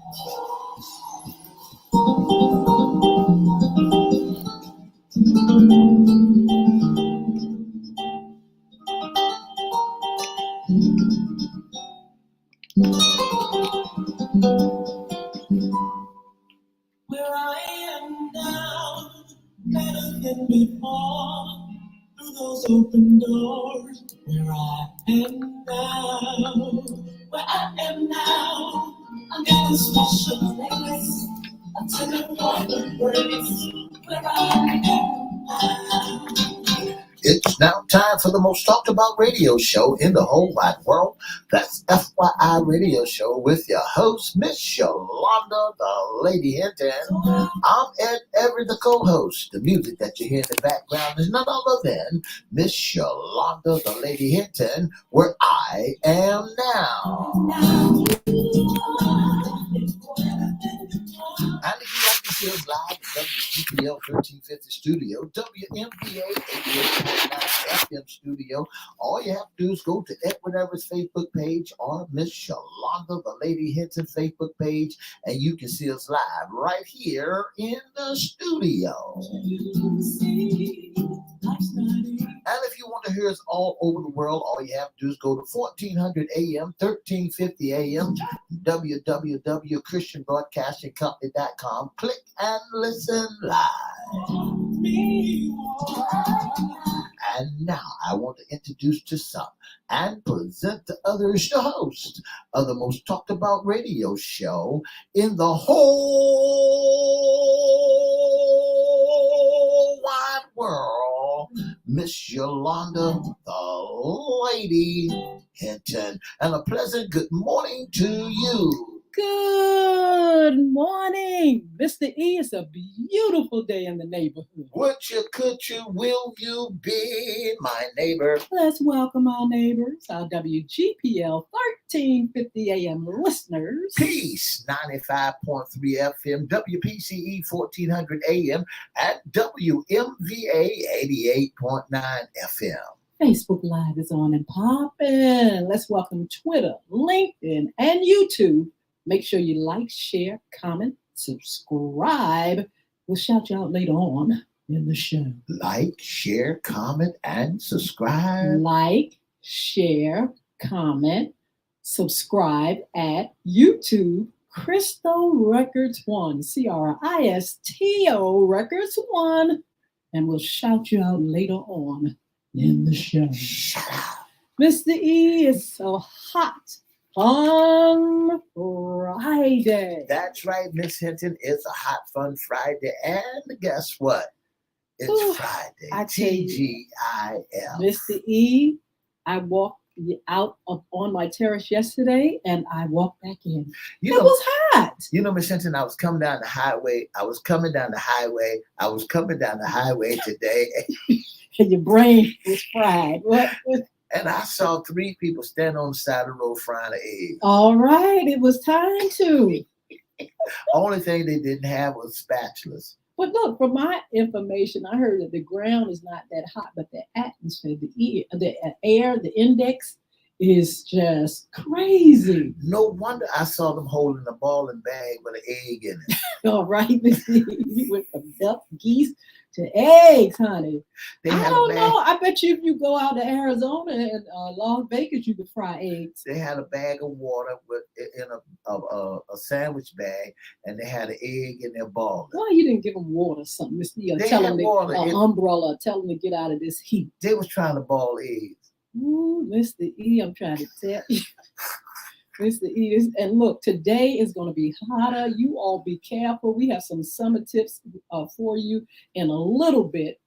Where I am now, better than before, through those open doors. Where I am now, I'm in a special place, a tender warm embrace. Where I am now. It's now time for the most talked about radio show in the whole wide world. That's FYI Radio Show with your host, Miss Yolanda, the Lady Hinton. I'm Ed Everett, the co-host. The music that you hear in the background is none other than Miss Yolanda, the Lady Hinton, where I am now. And if you like to see us live at WGPL 1350 Studio, WMVA 88.9 FM Studio, all you have to do is go to Edward Everett's Facebook page or Miss Yolanda, the Lady Hinton Facebook page, and you can see us live right here in the studio. And if you want to hear us all over the world, all you have to do is go to 1400 AM, 1350 AM, www.christianbroadcastingcompany.com. Click and listen live. And now I want to introduce to some and present to others the host of the most talked about radio show in the whole wide world, Miss Yolanda, the Lady Hinton. And a pleasant good morning to you. Good morning, Mr. E. It's a beautiful day in the neighborhood. Would you, could you, will you be my neighbor? Let's welcome our neighbors, our WGPL 1350 AM listeners. Peace, 95.3 FM, WPCE 1400 AM, at WMVA 88.9 FM. Facebook Live is on and popping. Let's welcome Twitter, LinkedIn, and YouTube. Make sure you like, share, comment, subscribe. We'll shout you out later on in the show. Like, share, comment, and subscribe. Like, share, comment, subscribe at YouTube, Cristo Records 1, Cristo Records 1. And we'll shout you out later on in the show. Shut up. Mr. E, is so hot on Friday. That's right, Miss Hinton. It's a hot, fun Friday. And guess what? It's Friday. I tell you, TGIF. Mr. E, I walked out on my terrace yesterday and I walked back in. It was hot. You know, Miss Hinton, I was coming down the highway today. And your brain was fried. What? And I saw 3 people standing on the side of the road frying an egg. All right, it was time to. Only thing they didn't have was spatulas. But look, from my information, I heard that the ground is not that hot, but the atmosphere, the air, the index is just crazy. No wonder I saw them holding a ball and bag with an egg in it. All right, you went from duck, geese to eggs, honey. I don't know. I bet you if you go out to Arizona and Las Vegas, you could fry eggs. They had a bag of water in a sandwich bag, and they had an egg in their ball. Why you didn't give them water or something? Tell them an umbrella, tell them to get out of this heat. They was trying to ball eggs. Ooh, Mr. E, I'm trying to tell you. Mr. E, and look, today is going to be hotter. You all be careful. We have some summer tips for you in a little bit,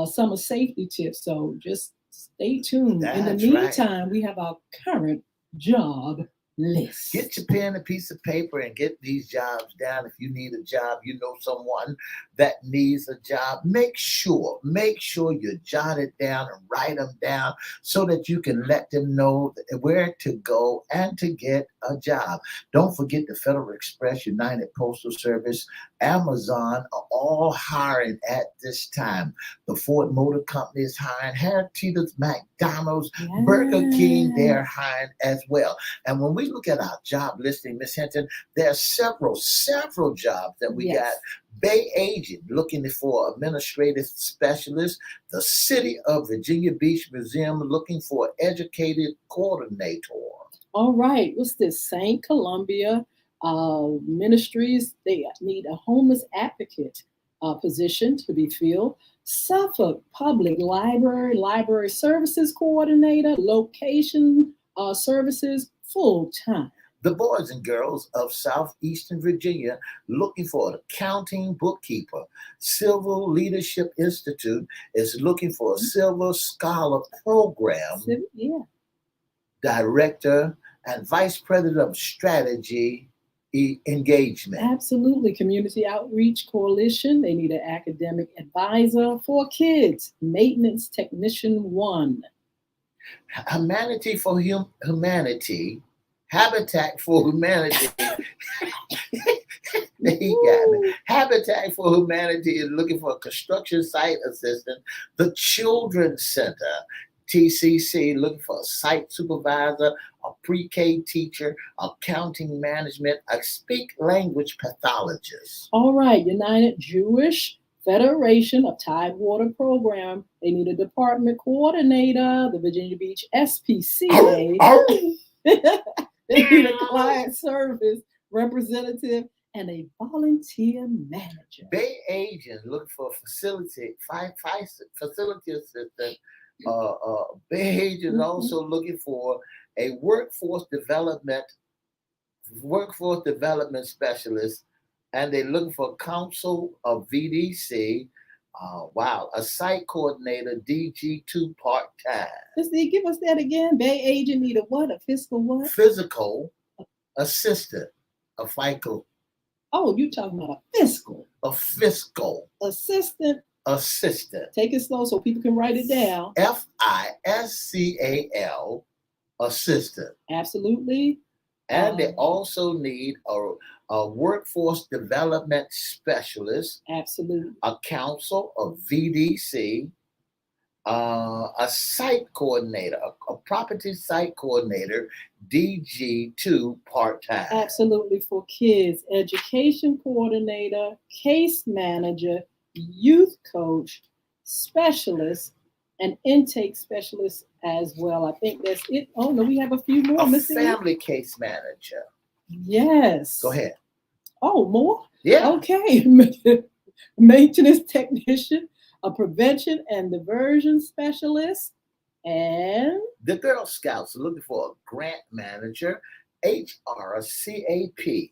summer safety tips. So just stay tuned. In the meantime, we have our current job list. Get your pen and piece of paper and get these jobs down. If you need a job, you know someone that needs a job, make sure you jot it down and write them down so that you can let them know where to go and to get a job. Don't forget the Federal Express, United Postal Service, Amazon are all hiring at this time. The Ford Motor Company is hiring, Harry Teeter's, McDonald's, Burger King, they're hiring as well. And when we we look at our job listing, Miss Hinton, there are several jobs that we got. Bay Agent looking for administrative specialist. The City of Virginia Beach Museum looking for educated coordinator. All right, what's this? St. Columbia Ministries, they need a homeless advocate position to be filled. Suffolk Public Library Services Coordinator, location services, full-time. The Boys and Girls of Southeastern Virginia looking for an accounting bookkeeper. Civil Leadership Institute is looking for a Silver Scholar Program Director and Vice President of Strategy Engagement. Absolutely. Community Outreach Coalition, they need an academic advisor for kids. Maintenance Technician 1. Humanity for Humanity. Habitat for Humanity. He got me. Habitat for Humanity is looking for a construction site assistant. The Children's Center, TCC, looking for a site supervisor, a pre-K teacher, accounting management, a speak language pathologist. All right, United Jewish Federation of Tidewater Program, they need a department coordinator. The Virginia Beach SPCA. They need a client service representative and a volunteer manager. Bay Agent looking for a facility assistant. Bay Agent also looking for a workforce development specialist, and they're looking for a council of VDC. A site coordinator, DG2 part-time. Let's see, give us that again. Bay Agent need a what? A fiscal what? Physical assistant, a FICO. Oh, you talking about a fiscal. A fiscal assistant. Take it slow so people can write it down. FISCAL assistant. Absolutely. And they also need a workforce development specialist. Absolutely. A council of VDC, a site coordinator, a property site coordinator, DG2 part-time. Absolutely, for kids, education coordinator, case manager, youth coach, specialist, and intake specialist as well. I think that's it. Oh no, we have a few more. A family case manager. Yes. Go ahead. Oh, more? Yeah. Okay. Maintenance technician, a prevention and diversion specialist, and the Girl Scouts are looking for a grant manager. HRCAP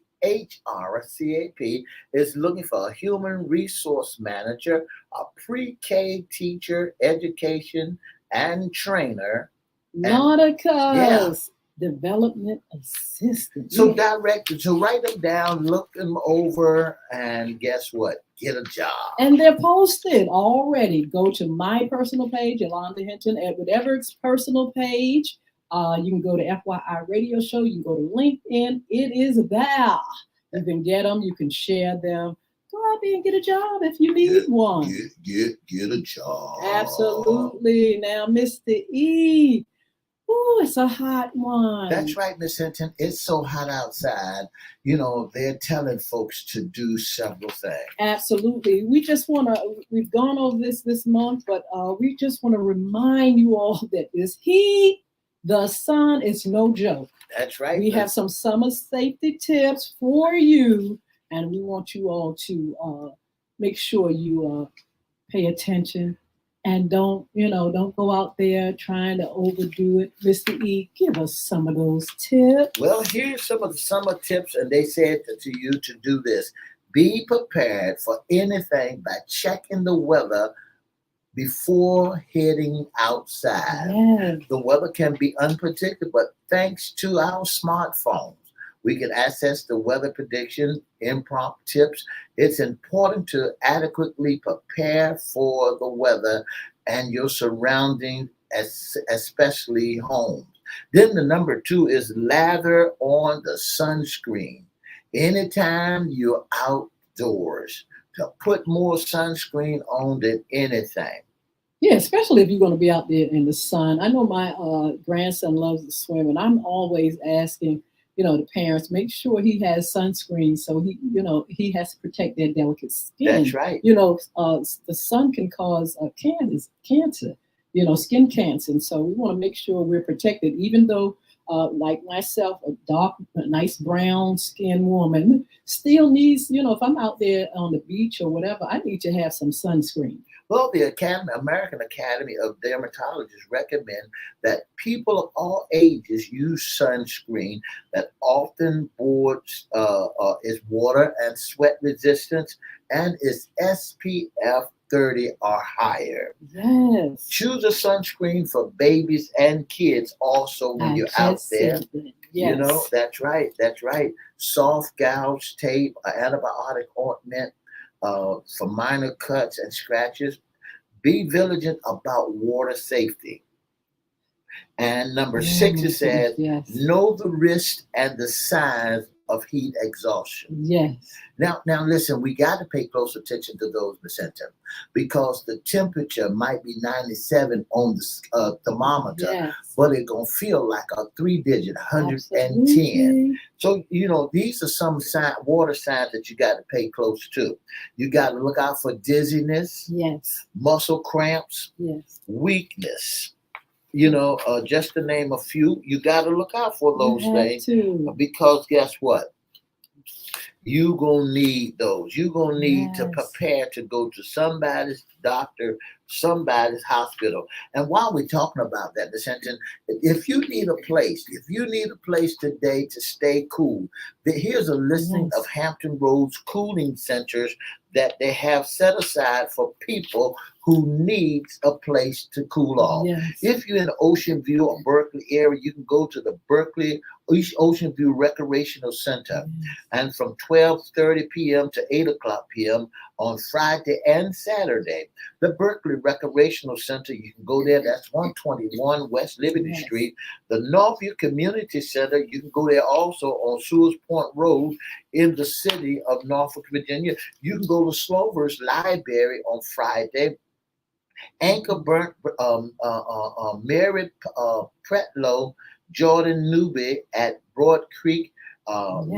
is looking for a human resource manager, a pre-K teacher, education and trainer. Nautica's development assistant. So director, to write them down, look them over, and guess what? Get a job. And they're posted already. Go to my personal page, Yolanda Hinton, at whatever's personal page. You can go to FYI Radio Show. You can go to LinkedIn. It is there. You can get them. You can share them. Go out there and get a job if you need one. Get a job. Absolutely. Now, Mr. E. Ooh, it's a hot one. That's right, Miss Hinton. It's so hot outside. You know, they're telling folks to do several things. Absolutely. We've gone over this month, but we just want to remind you all that this heat, the sun is no joke. That's right. We have some summer safety tips for you, and we want you all to make sure you pay attention. And don't go out there trying to overdo it. Mr. E, give us some of those tips. Well, here's some of the summer tips, and they said to you to do this. Be prepared for anything by checking the weather before heading outside. Yes. The weather can be unpredictable, but thanks to our smartphones, we can access the weather prediction, impromptu tips. It's important to adequately prepare for the weather and your surroundings, especially homes. Then the number 2 is lather on the sunscreen. Anytime you're outdoors, to put more sunscreen on than anything. Yeah, especially if you're going to be out there in the sun. I know my grandson loves to swim, and I'm always asking, the parents, make sure he has sunscreen, so he has to protect their delicate skin. That's right. The sun can cause cancer, skin cancer. And so we want to make sure we're protected, even though, like myself, a dark, nice brown skinned woman still needs, if I'm out there on the beach or whatever, I need to have some sunscreen. Well, the American Academy of Dermatologists recommend that people of all ages use sunscreen that often is water and sweat resistance and is SPF 30 or higher. Yes. Choose a sunscreen for babies and kids also when you're out there. Yes. That's right. That's right. Soft gouge tape, antibiotic ointment for minor cuts and scratches. Be vigilant about water safety. And number 6, it says, know the risk and the signs of heat exhaustion. Yes. Now, listen, we got to pay close attention to those, Vicente, because the temperature might be 97 on the thermometer, but it's going to feel like a 3-digit, 110. Absolutely. So, these are some water signs that you got to pay close to. You got to look out for dizziness, muscle cramps, weakness. Just to name a few, you got to look out for those things because guess what? You're going to need those. You're going to need to prepare to go to somebody's doctor, somebody's hospital. And while we're talking about that, Vicente, if you need a place today to stay cool, here's a listing of Hampton Roads cooling centers that they have set aside for people who needs a place to cool off. If you're in the Ocean View or Berkeley area, you can go to the Berkeley Ocean View Recreational Center. And from 12:30 p.m. to 8 o'clock p.m. on Friday and Saturday, the Berkeley Recreational Center, you can go there. That's 121 West Liberty Street. The Northview Community Center, you can go there also on Sewers Point Road in the city of Norfolk, Virginia. You can go to Slover's Library on Friday. Anchor Burnt, Merritt Pretlow, Jordan Newby at Broad Creek,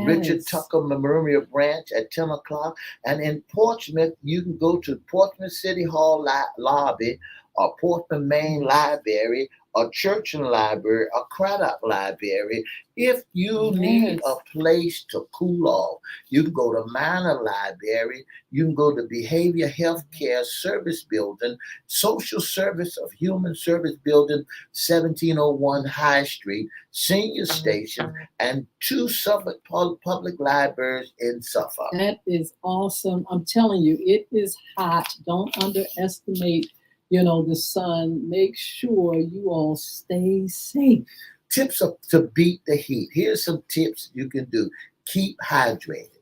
Richard Tucker Memorial Branch at 10 o'clock. And in Portsmouth, you can go to Portsmouth City Hall lobby or Portsmouth Main Library or Churchill Library or Craddock Library. If you need a place to cool off, you can go to Minor Library, you can go to Behavior Health Care Service Building, Social Service of Human Service Building, 1701 High Street, Senior Station, and 2 Suffolk Public Libraries in Suffolk. That is awesome. I'm telling you, it is hot. Don't underestimate the sun. Make sure you all stay safe. Tips to beat the heat. Here's some tips you can do. Keep hydrated.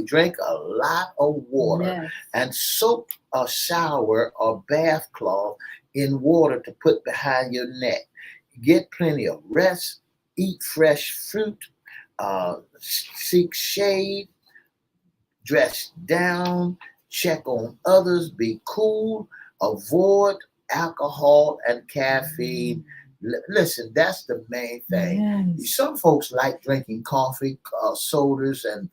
Drink a lot of water and soak a shower or bath cloth in water to put behind your neck. Get plenty of rest. Eat fresh fruit. Seek shade. Dress down. Check on others. Be cool. Avoid alcohol and caffeine. Listen, that's the main thing. Some folks like drinking coffee, sodas, and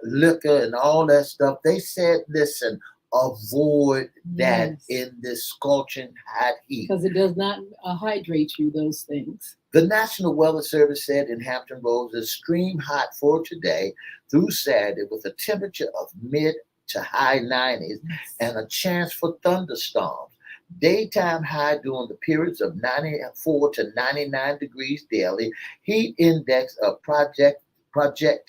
liquor and all that stuff. They said, listen, avoid that in this scorching hot heat. Because it does not hydrate you, those things. The National Weather Service said in Hampton Roads, it's extreme hot for today through Saturday with a temperature of mid to high 90s and a chance for thunderstorms. Daytime high during the periods of 94 to 99 degrees daily. Heat index of project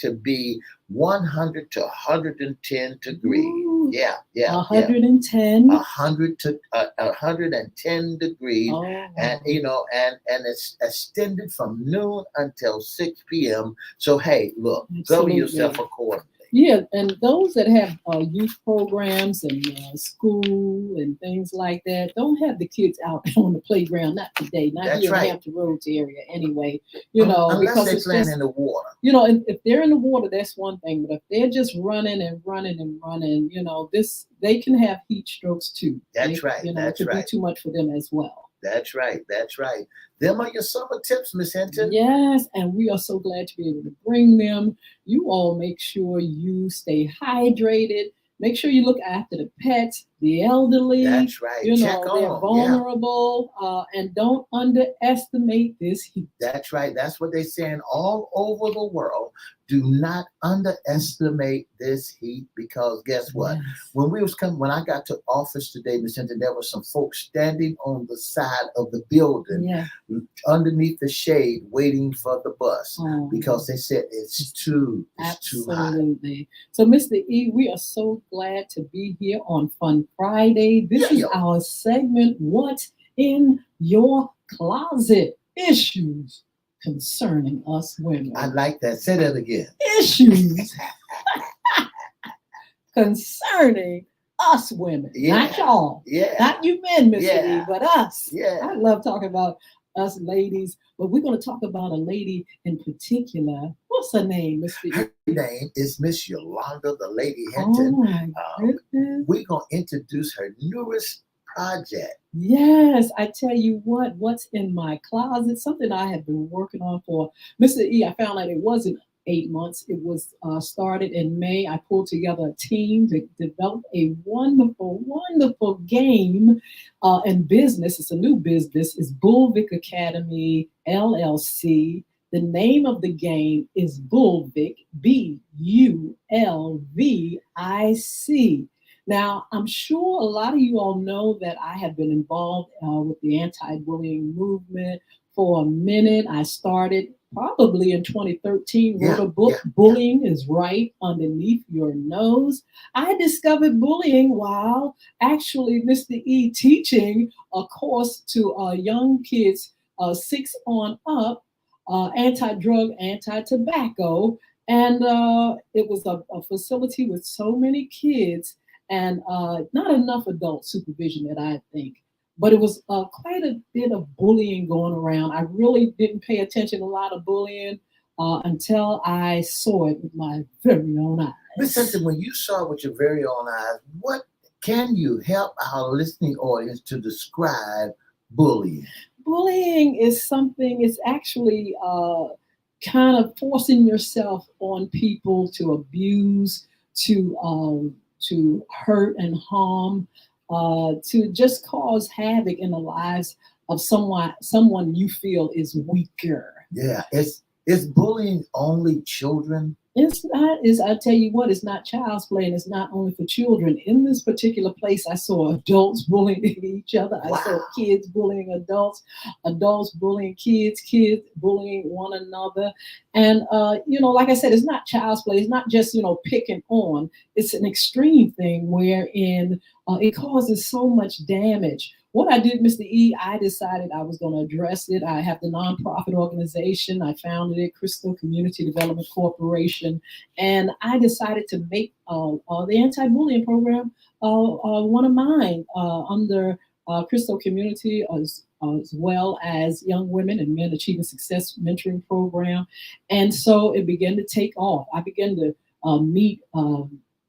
to be 100 to 110 degrees. Ooh, Yeah. 110. 110 degrees. Oh. And it's extended from noon until 6 p.m. So hey, look, cover yourself accordingly. Yeah, and those that have youth programs and school and things like that, don't have the kids out on the playground. Not today, not here in Hampton Roads area anyway. Unless because they're it's playing just, in the water. And if they're in the water, that's one thing. But if they're just running, they can have heat strokes too. That's right. It could be too much for them as well. That's right. That's right. Them are your summer tips, Miss Hinton. Yes, and we are so glad to be able to bring them. You all make sure you stay hydrated. Make sure you look after the pets, the elderly. That's right. You Check know, they're on 'em. Yeah. vulnerable, and don't underestimate this heat. That's right. That's what they're saying all over the world. Do not underestimate this heat because guess what? Yes. When I got to office today, Miss Hinton, there were some folks standing on the side of the building Yeah. underneath the shade waiting for the bus Oh, because they said it's too hot. absolutely. So, Mr. E, we are so glad to be here on Fun Friday. This is Yeah. our segment, What's in Your Closet? Issues concerning us women. I like that. Say that again. Issues concerning us women. Yeah. Not y'all. Yeah. Not you men, Mr. Yeah. E, but us. Yeah. I love talking about us ladies, but we're going to talk about a lady in particular. What's her name, Mr. E? Her name is Miss Yolanda, the Lady Oh Hinton. my goodness. We're going to introduce her newest project. Yes, I tell you what's in my closet, something I have been working on for Mr. E. I found out it wasn't 8 months. It was started in May. I pulled together a team to develop a wonderful, wonderful game and business. It's a new business. It's Bulvic Academy LLC. The name of the game is Bulvic, Bulvic. Now, I'm sure a lot of you all know that I have been involved with the anti-bullying movement for a minute. I started probably in 2013, wrote a book, Bullying is Right Underneath Your Nose. I discovered bullying while actually, Mr. E, teaching a course to young kids 6 on up, anti-drug, anti-tobacco. And it was a facility with so many kids and not enough adult supervision that I think. But it was quite a bit of bullying going around. I really didn't pay attention to a lot of bullying until I saw it with my very own eyes. Miss Hinton, when you saw it with your very own eyes, what can you help our listening audience to describe bullying? Bullying is something, it's actually kind of forcing yourself on people to abuse, to hurt and harm, to just cause havoc in the lives of someone you feel is weaker. Yeah, is bullying only children? It's not, I tell you what, it's not child's play, and it's not only for children. In this particular place, I saw adults bullying each other. I saw kids bullying adults, adults bullying kids, kids bullying one another. And, like I said, it's not child's play. It's not just, picking on. It's an extreme thing wherein it causes so much damage. What I did, Mr. E, I decided I was going to address it. I have the nonprofit organization. I founded it, Crystal Community Development Corporation. And I decided to make the anti-bullying program one of mine under Crystal Community as well as Young Women and Men Achieving Success Mentoring Program. And so it began to take off. I began to meet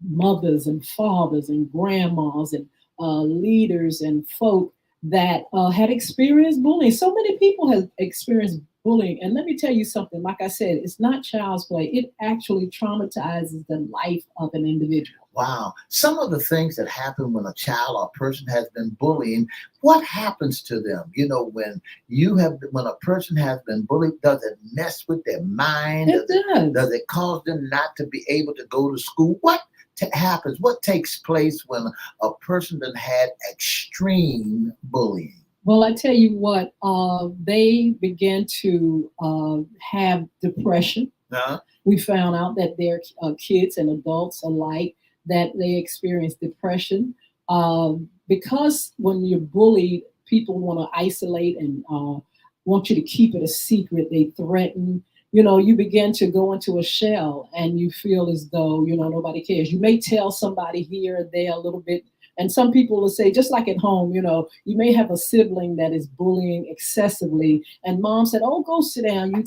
mothers and fathers and grandmas and leaders and folk that had experienced bullying. So many people have experienced bullying. And let me tell you something, like I said, it's not child's play. It actually traumatizes the life of an individual. Wow. Some of the things that happen when a child or person has been bullying, what happens to them? When a person has been bullied, does it mess with their mind? It does. Does it cause them not to be able to go to school? What happens? What takes place when a person that had extreme bullying? Well, I tell you what, they began to have depression. Uh-huh. We found out that their kids and adults alike, that they experience depression because when you're bullied, people want to isolate and want you to keep it a secret. They threaten. You begin to go into a shell and you feel as though, nobody cares. You may tell somebody here or there a little bit. And some people will say, just like at home, you may have a sibling that is bullying excessively. And mom said, oh, go sit down. You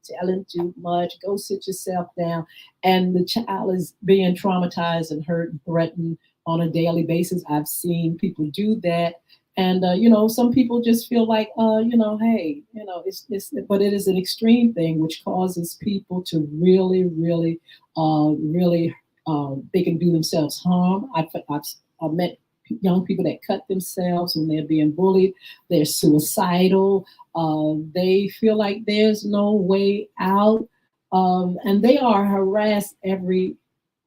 telling too much. Go sit yourself down. And the child is being traumatized and hurt and threatened on a daily basis. I've seen people do that. And some people just feel like, hey, but it is an extreme thing which causes people to really, really, really, they can do themselves harm. I've met young people that cut themselves when they're being bullied. They're suicidal. They feel like there's no way out, and they are harassed every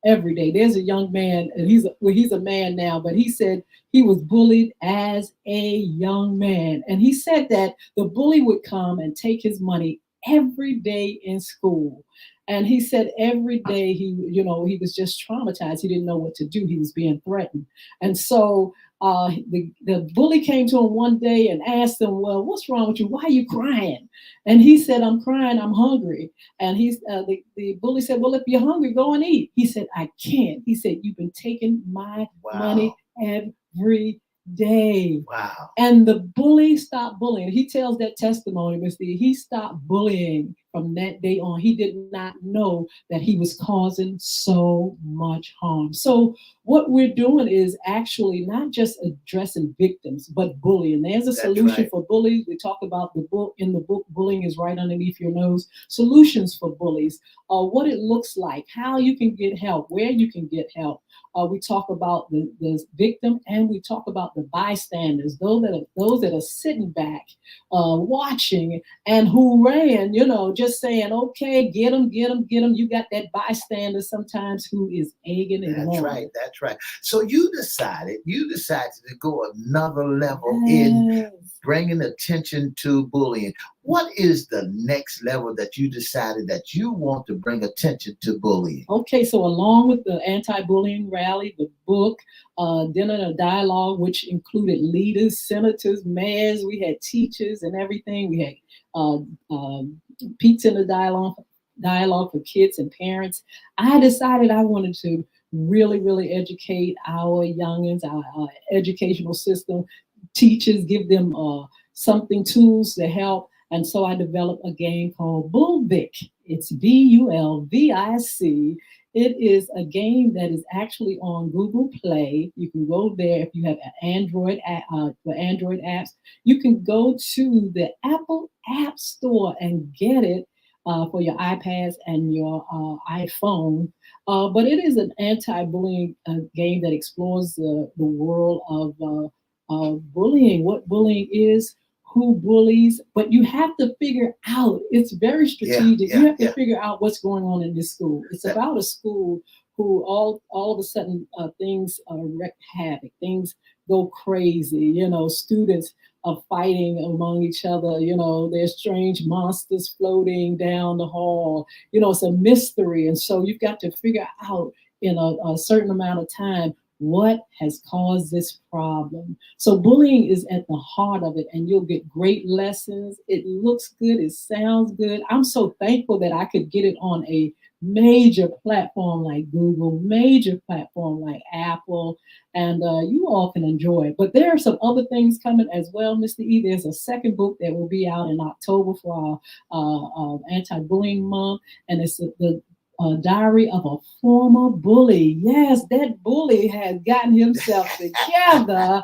day. There's a young man, and he's a man now, but he said he was bullied as a young man, and he said that the bully would come and take his money every day in school. And he said every day he was just traumatized. He didn't know what to do. He was being threatened. And so the bully came to him one day and asked him, well, what's wrong with you? Why are you crying? And he said, I'm crying, I'm hungry. And the bully said, well, if you're hungry, go and eat. He said, I can't. He said, you've been taking my money every day. Wow. And the bully stopped bullying. He tells that testimony, Mr. E. He stopped bullying from that day on. He did not know that he was causing so much harm. So what we're doing is actually not just addressing victims, but bullying. There's a solution for bullies. We talk about the book. In the book, Bullying is Right Underneath Your Nose. Solutions for bullies, what it looks like, how you can get help, where you can get help. We talk about the victim, and we talk about the bystanders, those that are sitting back, watching, and who ran, just saying, okay, get them. You got that bystander sometimes who is egging it on. That's right. So you decided to go another level in bringing attention to bullying. What is the next level that you decided that you want to bring attention to bullying? Okay, so along with the anti-bullying rally, the book, dinner and a dialogue, which included leaders, senators, mayors, we had teachers and everything. We had pizza in the dialogue for kids and parents. I decided I wanted to really, really educate our youngins, our educational system, teachers, give them tools to help. And so I developed a game called Bulvic. It's BULVIC. It is a game that is actually on Google Play. You can go there if you have an Android for Android apps. You can go to the Apple App Store and get it for your iPads and your iPhone. But it is an anti-bullying game that explores the world of bullying, what bullying is, who bullies, but you have to figure out, it's very strategic. You have to figure out what's going on in this school. It's about a school who all of a sudden things wreak havoc, things go crazy, students are fighting among each other, there's strange monsters floating down the hall, it's a mystery. And so you've got to figure out in a certain amount of time what has caused this problem. So bullying is at the heart of it, and you'll get great lessons. It looks good, it sounds good. I'm so thankful that I could get it on a major platform like Google, major platform like Apple, and you all can enjoy it. But there are some other things coming as well, Mr. E. There's a second book that will be out in October for our anti-bullying month, and it's the diary of a former bully. Yes, that bully has gotten himself together,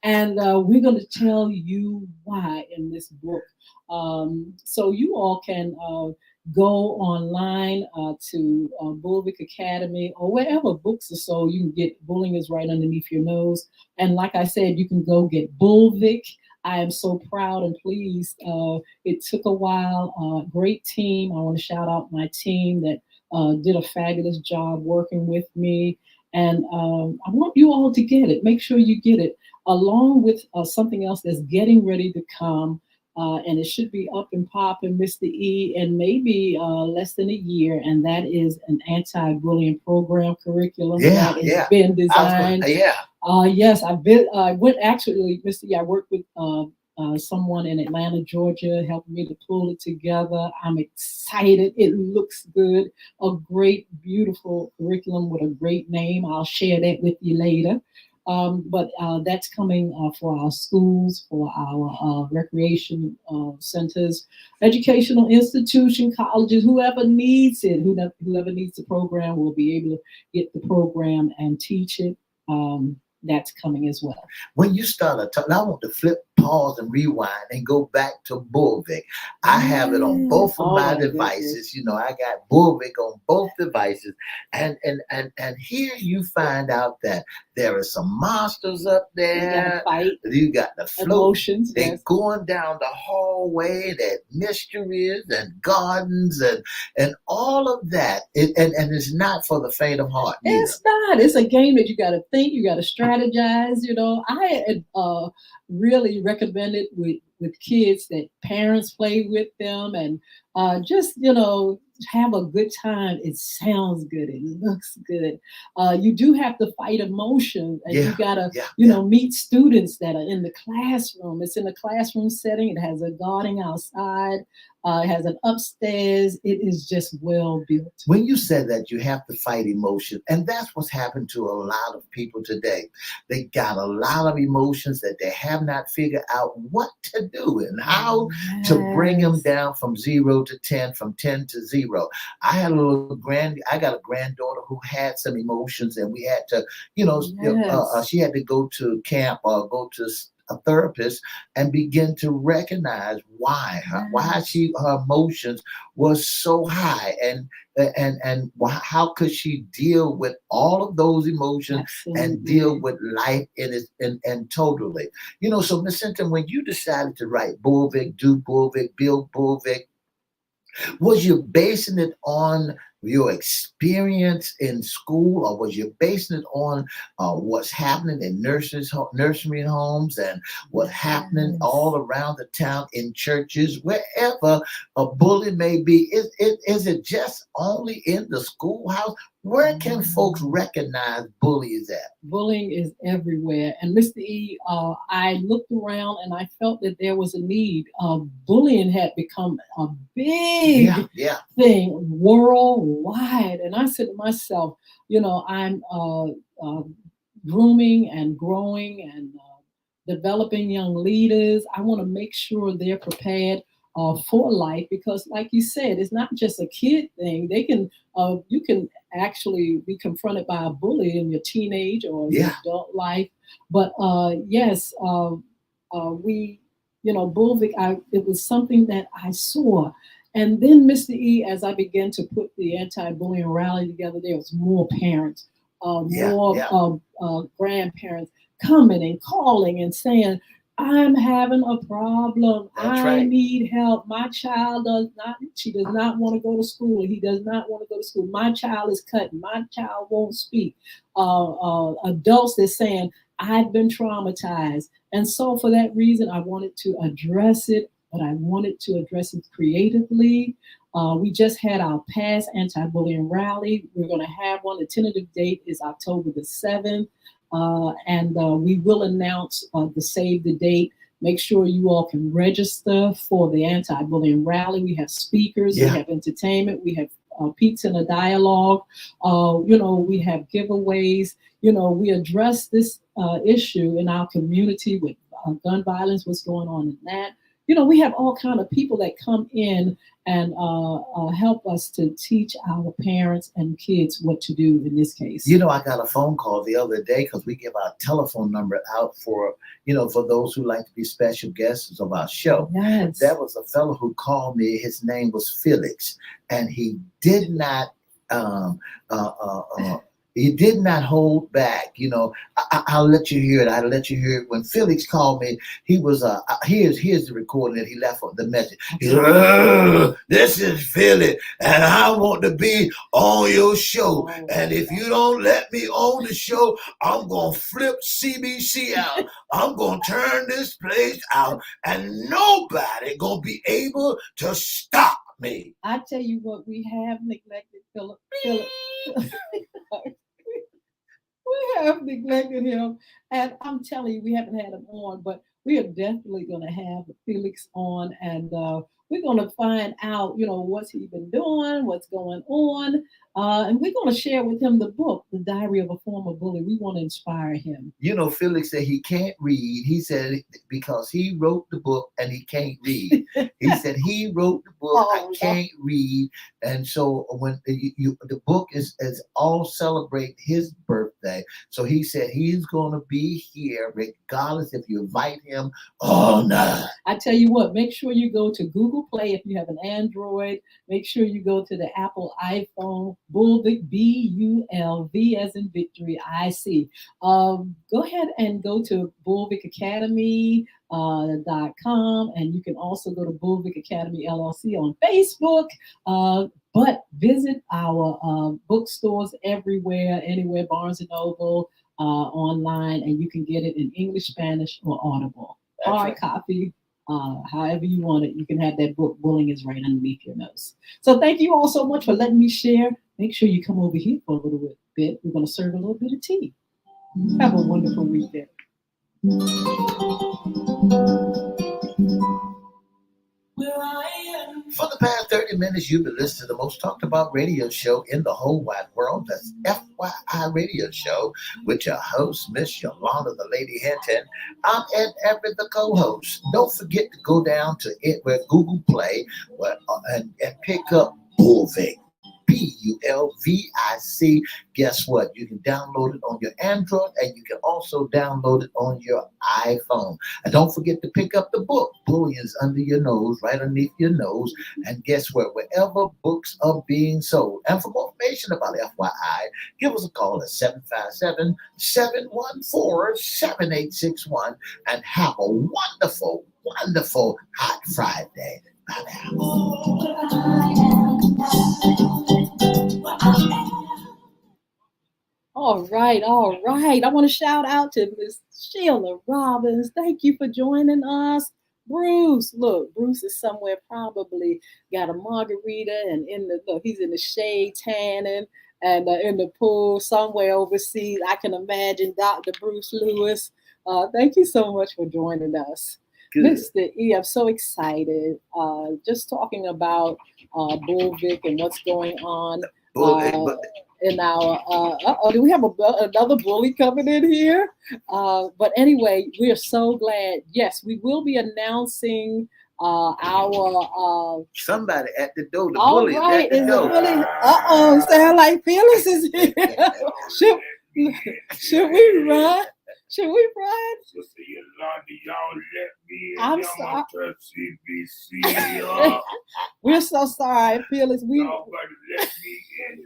and we're going to tell you why in this book. So you all can go online to Bulvic Academy or wherever books are sold. You can get Bullying is Right Underneath Your Nose. And like I said, you can go get Bulvic. I am so proud and pleased. It took a while. Great team. I want to shout out my team that did a fabulous job working with me. And I want you all to get it. Make sure you get it, along with something else that's getting ready to come. And it should be up and popping, Mr. E, in maybe less than a year. And that is an anti-bullying program curriculum that has been designed. Yes, I went actually, Mr. E, I worked with someone in Atlanta, Georgia, helping me to pull it together. I'm excited. It looks good. A great, beautiful curriculum with a great name. I'll share that with you later. But that's coming for our schools, for our recreation centers, educational institution, colleges, whoever needs it, whoever needs the program will be able to get the program and teach it. that's coming as well. When you start talking, I want to flip, pause, and rewind and go back to Bullvik. I have it on both of Oh my my goodness. devices. I got Bullvik on both devices, and here you find out that there are some monsters up You got to there. fight You got the float. emotions. They Yes. going down the hallway. That mysteries and gardens and all of that. And it's not for the faint of heart neither. It's not. It's a game that you got to think, you got to strategize. I had really recommended with kids that parents play with them and just have a good time. It sounds good. It looks good. You do have to fight emotion, and you gotta meet students that are in the classroom. It's in a classroom setting. It has a garden outside. It has an upstairs. It is just well built. When you said that, you have to fight emotion, and that's what's happened to a lot of people today. They got a lot of emotions that they have not figured out what to do and how to bring them down from 0 to 10, from 10 to 0. I got a granddaughter who had some emotions, and we had to, she had to go to camp or go to a therapist and begin to recognize why her emotions was so high, and how could she deal with all of those emotions and deal with life in it and totally. So Miss Hinton, when you decided to write Bullvik, do Bullvik, build Bullvik, was you basing it on your experience in school, or was you basing it on what's happening in nursery homes and what's happening all around the town in churches, wherever a bully may be? Is it just only in the schoolhouse? Where can folks recognize bullies at? Bullying is everywhere. And Mr. E, I looked around and I felt that there was a need. Bullying had become a big thing worldwide. And I said to myself, I'm grooming and growing and developing young leaders. I want to make sure they're prepared for life, because like you said, it's not just a kid thing. You can actually be confronted by a bully in your teenage or your adult life. But yes, Bullvik, it was something that I saw. And then, Mr. E, as I began to put the anti-bullying rally together, there was more parents, more grandparents coming and calling and saying, I'm having a problem. I need help. My child she does not want to go to school. He does not want to go to school. My child is cutting. My child won't speak. Adults are saying, I've been traumatized. And so for that reason, I wanted to address it, but I wanted to address it creatively. We just had our past anti-bullying rally. We're going to have one. The tentative date is October the 7th. And we will announce the save the date. Make sure you all can register for the anti-bullying rally. We have speakers, we have entertainment, we have pizza and a dialogue. We have giveaways. We address this issue in our community with gun violence, what's going on in that. We have all kind of people that come in and help us to teach our parents and kids what to do in this case. I got a phone call the other day, because we give our telephone number out for those who like to be special guests of our show. Yes. There was a fellow who called me. His name was Felix, and he did not hold back. I'll let you hear it. I'll let you hear it. When Felix called me, he was here's the recording that he left on the message. He said, this is Felix, and I want to be on your show. And if you don't let me on the show, I'm going to flip CBC out. I'm going to turn this place out, and nobody going to be able to stop me. I tell you what, we have neglected Philip. We have neglected him, and I'm telling you, we haven't had him on, but we are definitely going to have Felix on, and we're going to find out, what's he been doing, what's going on. And we're going to share with him the book, The Diary of a Former Bully. We want to inspire him. You know, Felix said he can't read. He said because he wrote the book and he can't read. He said he wrote the book, I can't read. And so when the book is all celebrate his birthday. So he said he's going to be here regardless if you invite him or not. I tell you what, make sure you go to Google Play if you have an Android. Make sure you go to the Apple iPhone, Bulvic, B-U-L-V as in victory, I-C. Go ahead and go to Bulvic Academy. .com, and you can also go to Bulvic Academy LLC on Facebook. But visit our bookstores everywhere, anywhere, Barnes and Noble, online, and you can get it in English, Spanish, or Audible. Hard copy, however you want it. You can have that book, Bullying is Right Underneath Your Nose. So thank you all so much for letting me share. Make sure you come over here for a little bit. We're going to serve a little bit of tea. Have a wonderful weekend. For the past 30 minutes, you've been listening to the most talked about radio show in the whole wide world. That's FYI Radio Show with your host, Miss Yolanda, the Lady Hinton. I'm Ed Everett, the co-host. Don't forget to go down to it with Google Play and pick up Bulvic. Bulvic. Guess what? You can download it on your Android and you can also download it on your iPhone. And don't forget to pick up the book, Bullying is Under Your Nose, right underneath your nose. And guess what? Wherever books are being sold. And for more information about FYI, give us a call at 757-714-7861 and have a wonderful, wonderful Hot Friday. Bye now. All right. I want to shout out to Miss Sheila Robbins. Thank you for joining us. Bruce, look, Bruce is somewhere probably got a margarita and he's in the shade tanning and in the pool somewhere overseas. I can imagine Dr. Bruce Lewis. Thank you so much for joining us. Good. Mr. E, I'm so excited. Just talking about Bulvic and what's going on. In our, do we have another bully coming in here? But anyway, we are so glad. Yes, we will be announcing our somebody at the door. The bully right, at the door. Sound like Phyllis is here. Should we run? Should we run? Sister Yolanda, y'all let me in. I'm sorry. We're so sorry, Phyllis. Y'all better let me in.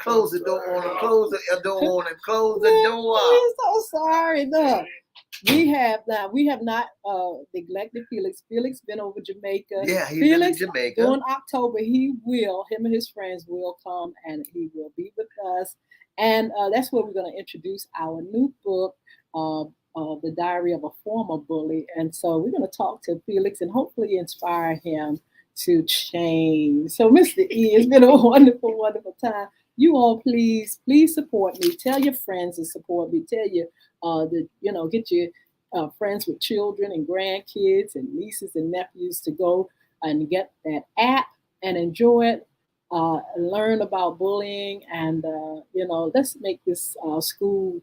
Close the door on him. Close the door on him. Close the door. We're so sorry. Look, we have not neglected Felix. Felix been over Jamaica. Yeah, he's Felix, in Jamaica. During October, him and his friends will come and he will be with us. And that's where we're going to introduce our new book, The Diary of a Former Bully. And so we're going to talk to Felix and hopefully inspire him to change. So Mr. E, it's been a wonderful, wonderful time. You all please support me. Tell your friends to support me. Tell your, get your friends with children and grandkids and nieces and nephews to go and get that app and enjoy it. Learn about bullying and, let's make this school,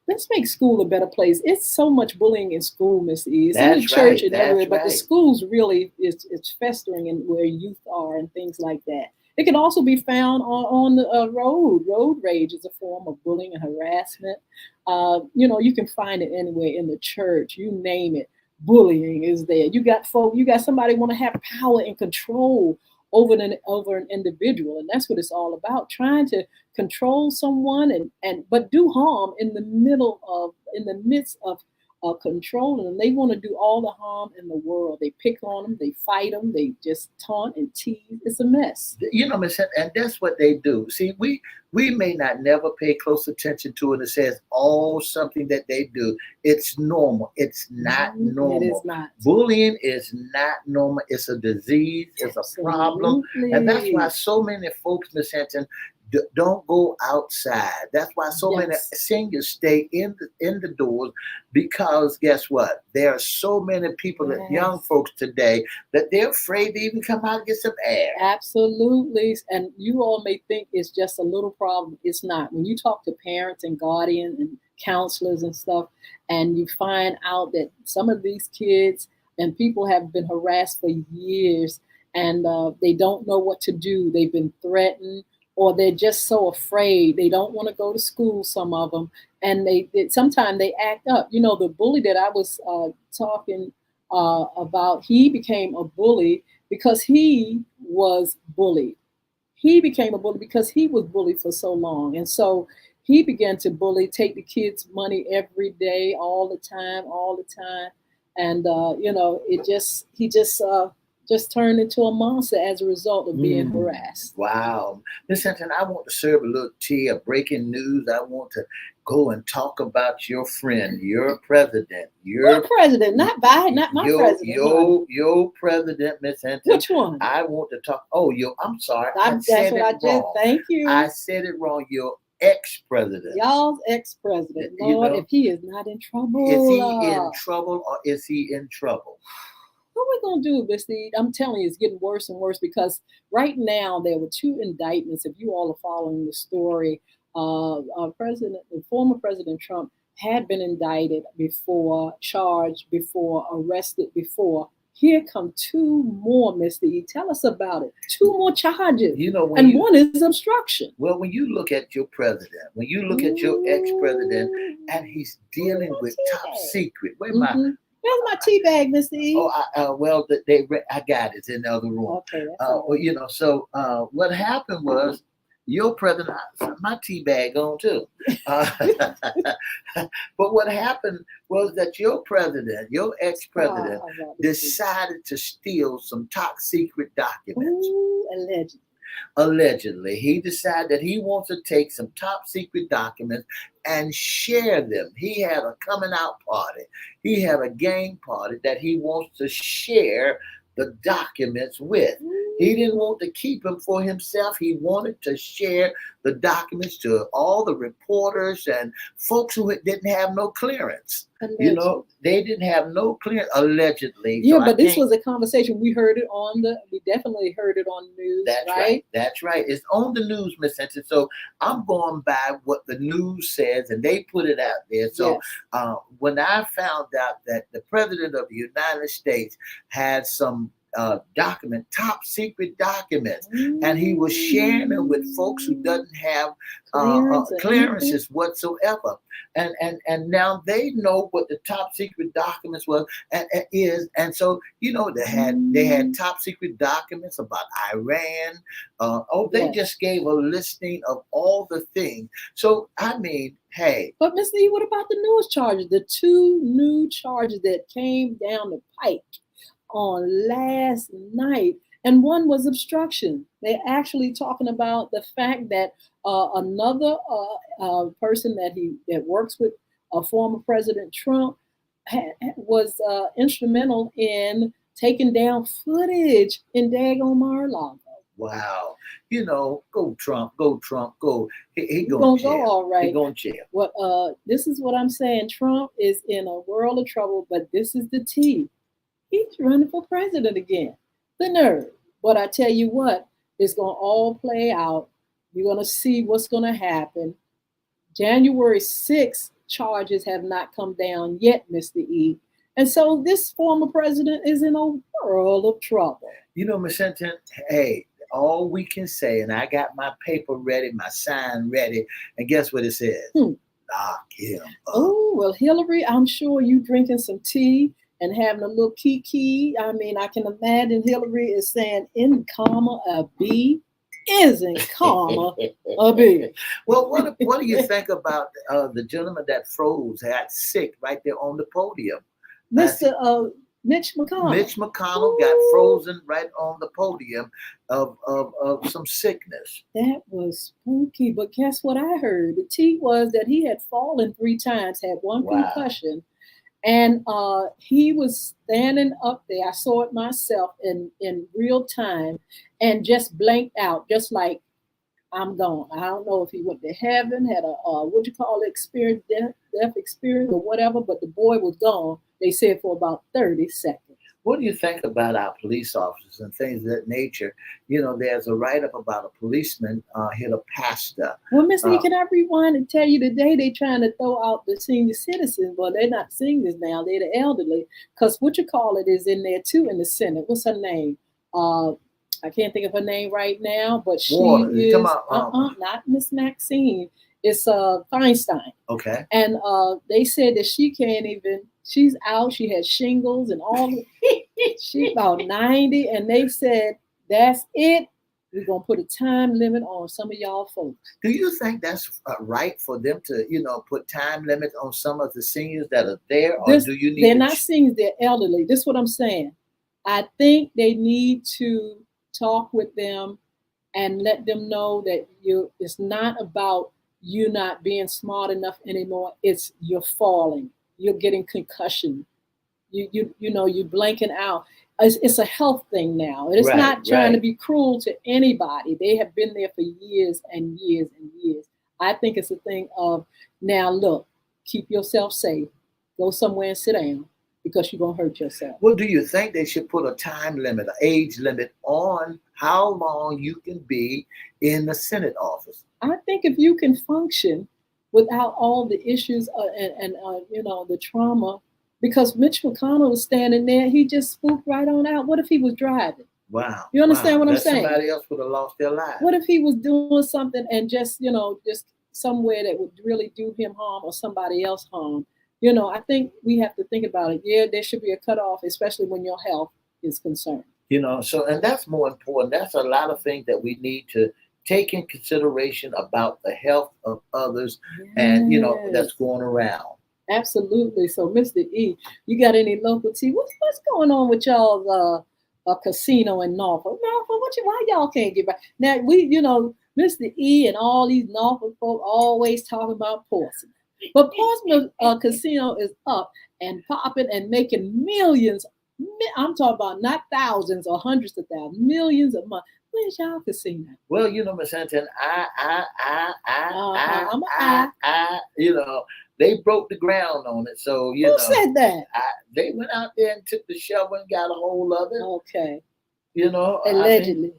let's make school a better place. It's so much bullying in school, Miss E. It's in the church and everywhere, but the schools really, it's festering in where youth are and things like that. It can also be found on the road. Road rage is a form of bullying and harassment. You can find it anywhere in the church, you name it. Bullying is there. You got somebody want to have power and control over an individual, and that's what it's all about, trying to control someone but do harm in the midst of controlling them. They want to do all the harm in the world. They pick on them, they fight them, they just taunt and tease. It's a mess. Miss, and that's what they do. See, We may not never pay close attention to it. It says, oh, something that they do. It's normal. It's not normal. It is not. Bullying is not normal. It's a disease. It's a problem. And that's why so many folks, Miss Hinton, don't go outside. That's why so many seniors stay in the doors, because guess what? There are so many people, that young folks today, that they're afraid to even come out and get some air. Absolutely. And you all may think it's just a little problem. It's not. When you talk to parents and guardians and counselors and stuff, and you find out that some of these kids and people have been harassed for years, and they don't know what to do. They've been threatened, or they're just so afraid. They don't want to go to school, some of them. And they sometimes they act up. You know, the bully that I was talking about, he became a bully because he was bullied. He became a bully because he was bullied for so long. And so he began to bully, take the kids' money every day, all the time. And, you know, he just turned into a monster as a result of being harassed. Wow. Miss Hinton, I want to serve a little tea of breaking news. I want to go and talk about your friend, your president. Your president, not Biden, not my president. Your president, Miss Hinton. Which one? I want to talk. I'm sorry. That's what I just, thank you. I said it wrong. Your ex-president. Y'all's ex-president. Lord, if he is not in trouble. Is he in trouble, or is he in trouble? What are we going to do, Mr. E? I'm telling you, it's getting worse and worse, because right now there were 2 indictments. If you all are following the story, former President Trump had been indicted before, charged before, arrested before. Here come 2 more, Mr. E. Tell us about it. 2 more charges. You know, one is obstruction. Well, when you look at your president, when you look at your ex-president, and he's dealing with top secret. Where's my tea bag, Mr. E? Well, I got it. It's in the other room. Okay. Well, you know, so what happened was, your president, my tea bag on too. But what happened was that your president, your ex-president, decided to steal some top secret documents. Allegedly. Allegedly, he decided that he wants to take some top secret documents and share them. He had a coming out party. He had a gang party that he wants to share the documents with. He didn't want to keep them for himself. He wanted to share the documents to all the reporters and folks who didn't have no clearance. Allegedly. You know, they didn't have no clearance, allegedly. Yeah, so but this was a conversation. We definitely heard it on the news. That's right. That's right. It's on the news, Miss Hinton. So I'm going by what the news says, and they put it out there. So when I found out that the President of the United States had some top secret documents, and he was sharing them with folks who doesn't have clearances whatsoever, and now they know what the top secret documents was and so, you know, they had top secret documents about Iran. They just gave a listing of all the things. So I mean, hey, but Mr. E, what about the newest charges, the 2 new charges that came down the pike on last night? And one was obstruction. They're actually talking about the fact that another person that works with former President Trump was instrumental in taking down footage in daggone Mar-a-Lago. Wow. You know, go Trump, go. He gonna go all right. He going to jail. Well, this is what I'm saying. Trump is in a world of trouble, but this is the tea. He's running for president again. The nerve. But I tell you what, it's going to all play out. You're going to see what's going to happen. January 6th charges have not come down yet, Mr. E. And so this former president is in a world of trouble. You know, Ms. Hinton, hey, all we can say, and I got my paper ready, my sign ready, and guess what it says? Lock him up. Oh, well, Hillary, I'm sure you drinking some tea and having a little kiki. I mean, I can imagine Hillary is saying, in comma, a B, isn't comma, a B. Well, what do you think about the gentleman that froze, had sick right there on the podium? Mr. Mitch McConnell. Mitch McConnell got frozen right on the podium of some sickness. That was spooky. But guess what I heard? The tea was that he had fallen 3 times, had one Wow. concussion, and he was standing up there. I saw it myself in real time, and just blanked out, just like I'm gone. I don't know if he went to heaven, had a what you call it, experience, death experience or whatever. But the boy was gone. They said for about 30 seconds. What do you think about our police officers and things of that nature? You know, there's a write-up about a policeman hit a pastor. Well, Miss Lee, can I rewind and tell you today they're trying to throw out the senior citizens? Well, they're not seniors now; they're the elderly. Because what you call it is in there too in the Senate. What's her name? I can't think of her name right now, but she is not Miss Maxine. It's Feinstein. Okay. And they said that she can't even. She's out. She had shingles and all. She's about 90, and they said that's it. We're gonna put a time limit on some of y'all folks. Do you think that's right for them to, put time limits on some of the seniors that are there, or do you need? They're not seniors. They're elderly. This is what I'm saying. I think they need to talk with them and let them know that it's not about you not being smart enough anymore. It's you're falling, you're getting concussion, you're blanking out. It's a health thing now. It's not trying to be cruel to anybody. They have been there for years and years and years. I think it's a thing of now look, keep yourself safe, go somewhere and sit down, because you're going to hurt yourself. Well, do you think they should put a time limit, an age limit on how long you can be in the Senate office? I think if you can function without all the issues and the trauma, because Mitch McConnell was standing there, he just spooked right on out. What if he was driving? Wow. You understand what I'm saying? Somebody else would have lost their life. What if he was doing something and just somewhere that would really do him harm or somebody else harm? I think we have to think about it. Yeah, there should be a cutoff, especially when your health is concerned. And that's more important. That's a lot of things that we need to take in consideration about the health of others and, that's going around. Absolutely. So, Mr. E, you got any local tea? What's going on with y'all's casino in Norfolk? Norfolk, why y'all can't get back? Now, Mr. E and all these Norfolk folk always talking about Portsmouth. But Portsmouth casino is up and popping and making millions. I'm talking about not thousands or hundreds of thousands, millions a month. Where's y'all casino? Well, Miss Hinton, they broke the ground on it. So, who said that? They went out there and took the shovel and got a hold of it. Okay. Allegedly.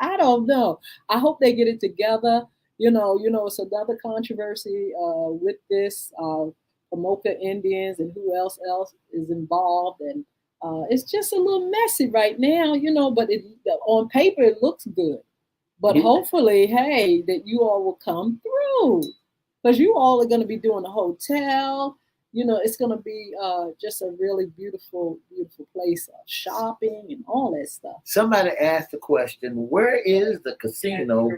I don't know. I hope they get it together. It's another controversy with this Pamoka Indians and who else is involved, and it's just a little messy right now, But on paper it looks good, but hopefully, hey, that you all will come through, because you all are going to be doing a hotel. It's going to be just a really beautiful, beautiful place of shopping and all that stuff. Somebody asked the question, where is the casino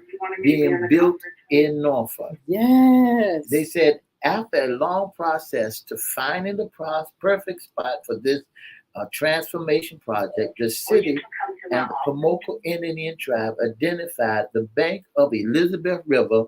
being built in Norfolk? Yes. They said after a long process to finding the perfect spot for this transformation project, the city and the Pamoka Indian tribe identified the bank of Elizabeth River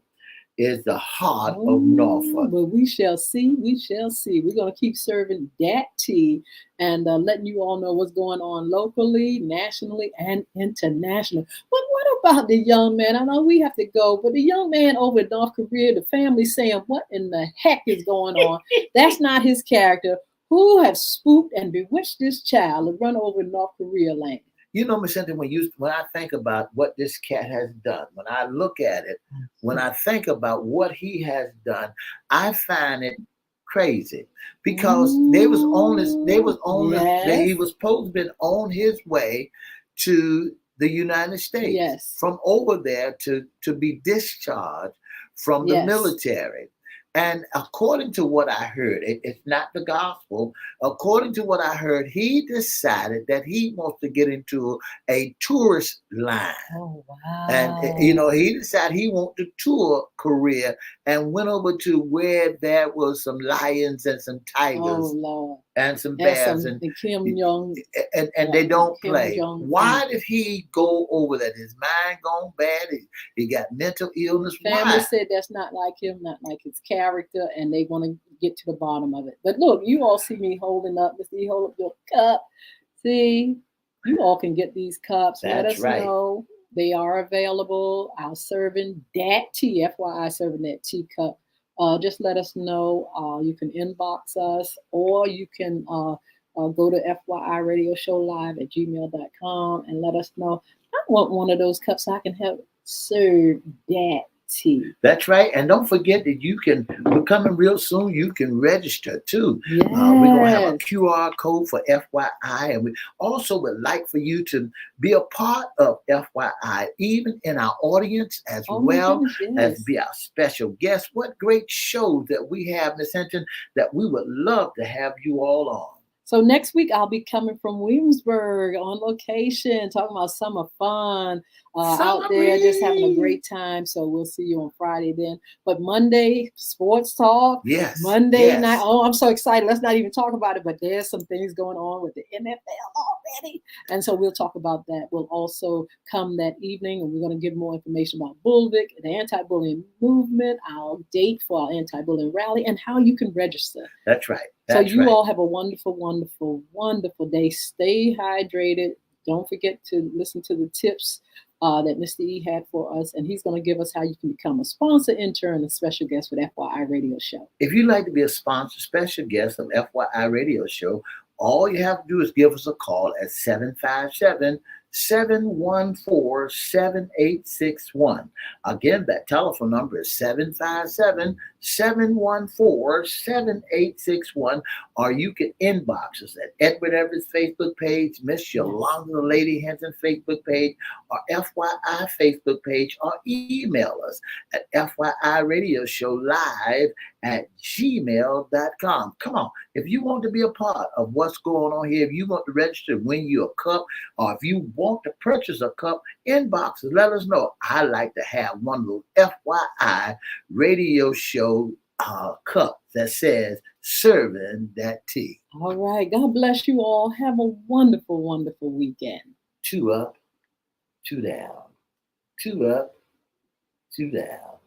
is the heart of Norfolk. But we shall see. We shall see. We're going to keep serving that tea and letting you all know what's going on locally, nationally, and internationally. But what about the young man? I know we have to go, but the young man over in North Korea, the family saying, what in the heck is going on? That's not his character. Who have spooked and bewitched this child to run over North Korea land? Miss Hinton, when I think about what this cat has done, when I look at it, when I think about what he has done, I find it crazy, because he was supposed to be on his way to the United States, from over there to be discharged from the military. And according to what I heard, it's not the gospel. According to what I heard, he decided that he wants to get into a tourist line. Oh, wow. And, he decided he wanted to tour Korea and went over to where there was some lions and some tigers. Oh, Lord. and some and Babs, some Kim Jong. and they don't Kim play. Jong. Why did he go over that? His mind gone bad. He got mental illness. Family Why? said that's not like him, not like his character, and they want to get to the bottom of it. But look, you all see me holding up. See, hold up your cup. See, you all can get these cups. Let That's us right. know. They are available. Our serving that tea, FYI, serving that tea cup. Just let us know. You can inbox us, or you can go to FYI Radio Show Live at gmail.com and let us know. I want one of those cups so I can help serve that tea. That's right. And don't forget that we're coming real soon. You can register too. Yes. We're going to have a QR code for FYI. And we also would like for you to be a part of FYI, even in our audience as well as be our special guest. What great shows that we have, Ms. Hinton, that we would love to have you all on. So next week, I'll be coming from Williamsburg on location, talking about summer fun out there, just having a great time. So we'll see you on Friday then. But Monday, sports talk. Yes. Monday night. Oh, I'm so excited. Let's not even talk about it. But there's some things going on with the NFL already. And so we'll talk about that. We'll also come that evening, and we're going to give more information about Bulvic, the anti-bullying movement, our date for our anti-bullying rally, and how you can register. That's right. So you all have a wonderful, wonderful, wonderful day. Stay hydrated. Don't forget to listen to the tips that Mr. E had for us. And he's going to give us how you can become a sponsor, intern, and special guest for the FYI Radio Show. If you'd like to be a sponsor, special guest of FYI Radio Show, all you have to do is give us a call at 757-714-7861. Again, that telephone number is 757-714-7861. Or you can inbox us at Edward Everett's Facebook page, Miss Yolanda Lady Hinton Facebook page, or FYI Facebook page, or email us at FYIRadioShowLive@gmail.com. Come on. If you want to be a part of what's going on here, if you want to register, win you a cup, or if you want to purchase a cup, inbox us. Let us know. I like to have one of those FYI Radio Show cups that says serving that tea. All right. God bless you all. Have a wonderful, wonderful weekend. 2 up, 2 down. 2 up, 2 down.